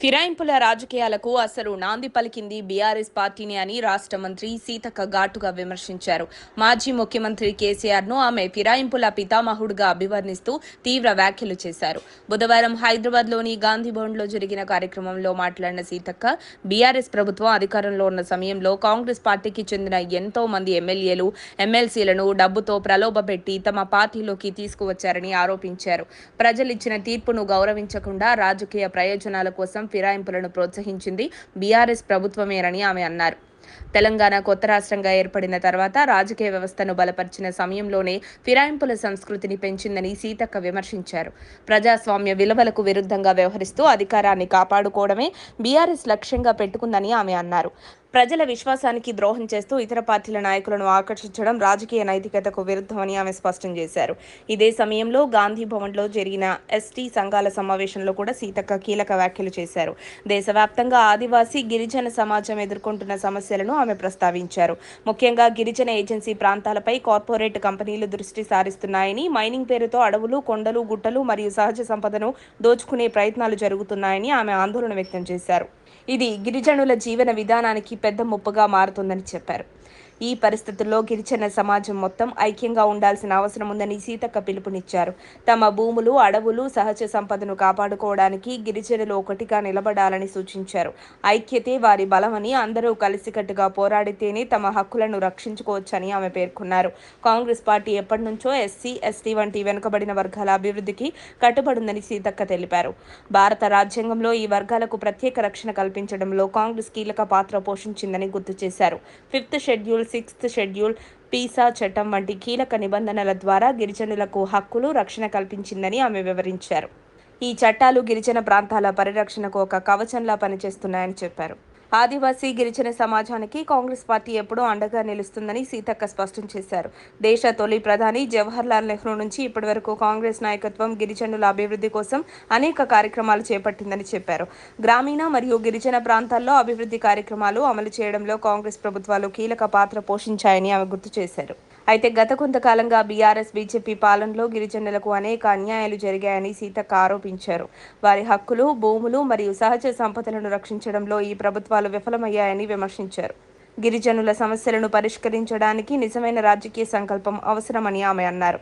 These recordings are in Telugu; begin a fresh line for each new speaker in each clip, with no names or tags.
ఫిరాయింపుల రాజకీయాలకు అసలు నాంది పలికింది బీఆర్ఎస్ పార్టీని అని రాష్ట్ర మంత్రి సీతక్క ఘాటుగా విమర్శించారు. మాజీ ముఖ్యమంత్రి కేసీఆర్ ను ఆమె ఫిరాయింపుల పితామహుడుగా అభివర్ణిస్తూ తీవ్ర వ్యాఖ్యలు చేశారు. బుధవారం హైదరాబాద్లోని గాంధీభవన్లో జరిగిన కార్యక్రమంలో మాట్లాడిన సీతక్క, బీఆర్ఎస్ ప్రభుత్వం అధికారంలో ఉన్న సమయంలో కాంగ్రెస్ పార్టీకి చెందిన ఎంతో మంది ఎమ్మెల్యేలు, ఎమ్మెల్సీలను డబ్బుతో ప్రలోభపెట్టి తమ పార్టీలోకి తీసుకువచ్చారని ఆరోపించారు. ప్రజలిచ్చిన తీర్పును గౌరవించకుండా రాజకీయ ప్రయోజనాల కోసం ఫిరాయింపులను ప్రోత్సహించింది బీఆర్ఎస్ ప్రభుత్వమేనని ఆమె అన్నారు. తెలంగాణ కొత్త రాష్ట్రంగా ఏర్పడిన తర్వాత రాజకీయ వ్యవస్థను బలపరిచిన సమయంలోనే ఫిరాయింపుల సంస్కృతిని పెంచిందని సీతక్క విమర్శించారు. ప్రజాస్వామ్య విలువలకు విరుద్ధంగా వ్యవహరిస్తూ అధికారాన్ని కాపాడుకోవడమే బీఆర్ఎస్ లక్ష్యంగా పెట్టుకుందని ఆమె అన్నారు. ప్రజల విశ్వాసానికి ద్రోహం చేస్తూ ఇతర పార్టీల నాయకులను ఆకర్షించడం రాజకీయ నైతికతకు విరుద్ధమని ఆమె స్పష్టం చేశారు. ఇదే సమయంలో గాంధీ భవన్లో జరిగిన ఎస్టీ సంఘాల సమావేశంలో కూడా సీతక్క కీలక వ్యాఖ్యలు చేశారు. దేశవ్యాప్తంగా ఆదివాసీ, గిరిజన సమాజం ఎదుర్కొంటున్న సమస్యలను ఆమె ప్రస్తావించారు. ముఖ్యంగా గిరిజన ఏజెన్సీ ప్రాంతాలపై కార్పొరేట్ కంపెనీలు దృష్టి సారిస్తున్నాయని, మైనింగ్ పేరుతో అడవులు, కొండలు, గుట్టలు మరియు సహజ సంపదను దోచుకునే ప్రయత్నాలు జరుగుతున్నాయని ఆమె ఆందోళన వ్యక్తం చేశారు. ఇది గిరిజనుల జీవన విధానానికి పెద్ద ముప్పుగా మారుతుందని చెప్పారు. ఈ పరిస్థితుల్లో గిరిజన సమాజం మొత్తం ఐక్యంగా ఉండాల్సిన అవసరం ఉందని సీతక్క పిలుపునిచ్చారు. తమ భూములు, అడవులు, సహజ సంపదను కాపాడుకోవడానికి గిరిజనులు ఒకటిగా నిలబడాలని సూచించారు. ఐక్యతే వారి బలమని, అందరూ కలిసికట్టుగా పోరాడితేనే తమ హక్కులను రక్షించుకోవచ్చని ఆమె పేర్కొన్నారు. కాంగ్రెస్ పార్టీ ఎప్పటి నుంచో ఎస్సీ, ఎస్టీ వంటి వెనుకబడిన వర్గాల అభివృద్ధికి కట్టుబడిందని సీతక్క తెలిపారు. భారత రాజ్యాంగంలో ఈ వర్గాలకు ప్రత్యేక రక్షణ కల్పించడంలో కాంగ్రెస్ కీలక పాత్ర పోషించిందని గుర్తు చేశారు. 5th schedule, 6th schedule, Pisa చట్టం వంటి కీలక నిబంధనల ద్వారా గిరిజనులకు హక్కులు, రక్షణ కల్పించిందని ఆమె వివరించారు. ఈ చట్టాలు గిరిజన ప్రాంతాల పరిరక్షణకు ఒక కవచంలా పనిచేస్తున్నాయని చెప్పారు. ఆదివాసీ, గిరిజన సమాజానికి కాంగ్రెస్ పార్టీ ఎప్పుడూ అండగా నిలుస్తుందని సీతక్క స్పష్టం చేశారు. దేశ తొలి ప్రధాని జవహర్లాల్ నెహ్రూ నుంచి ఇప్పటి వరకు కాంగ్రెస్ నాయకత్వం గిరిజనుల అభివృద్ధి కోసం అనేక కార్యక్రమాలు చేపట్టిందని చెప్పారు. గ్రామీణ మరియు గిరిజన ప్రాంతాల్లో అభివృద్ధి కార్యక్రమాలు అమలు చేయడంలో కాంగ్రెస్ ప్రభుత్వాలు కీలక పాత్ర పోషించాయని ఆమె గుర్తు చేశారు. అయితే గత కొంతకాలంగా బీఆర్ఎస్, బీజేపీ పాలనలో గిరిజనులకు అనేక అన్యాయాలు జరిగాయని సీతక్క ఆరోపించారు. వారి హక్కులు, భూములు మరియు సహజ సంపదలను రక్షించడంలో ఈ ప్రభుత్వాలు విఫలమయ్యాయని విమర్శించారు. గిరిజనుల సమస్యలను పరిష్కరించడానికి నిజమైన రాజకీయ సంకల్పం అవసరమని ఆమె అన్నారు.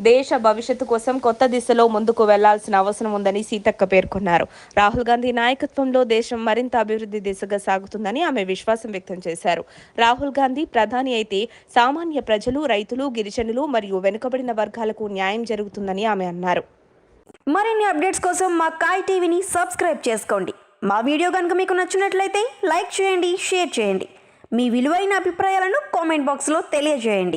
దేశ భవిష్యత్తు కోసం కొత్త దిశలో ముందుకు వెళ్లాల్సిన అవసరం ఉందని సీతక్క పేర్కొన్నారు. రాహుల్ గాంధీ నాయకత్వంలో దేశం మరింత అభివృద్ధి దిశగా సాగుతుందని ఆమె విశ్వాసం వ్యక్తం చేశారు. రాహుల్ గాంధీ ప్రధాని అయితే సామాన్య ప్రజలు, రైతులు, గిరిజనులు మరియు వెనుకబడిన వర్గాలకు న్యాయం జరుగుతుందని ఆమె అన్నారు.
మరిన్ని అప్డేట్స్ కోసం మా కాయ్ టీవీని సబ్స్క్రైబ్ చేసుకోండి. మా వీడియో కనుక మీకు నచ్చినట్లయితే లైక్ చేయండి, షేర్ చేయండి. మీ విలువైన అభిప్రాయాలను కామెంట్ బాక్స్లో తెలియజేయండి.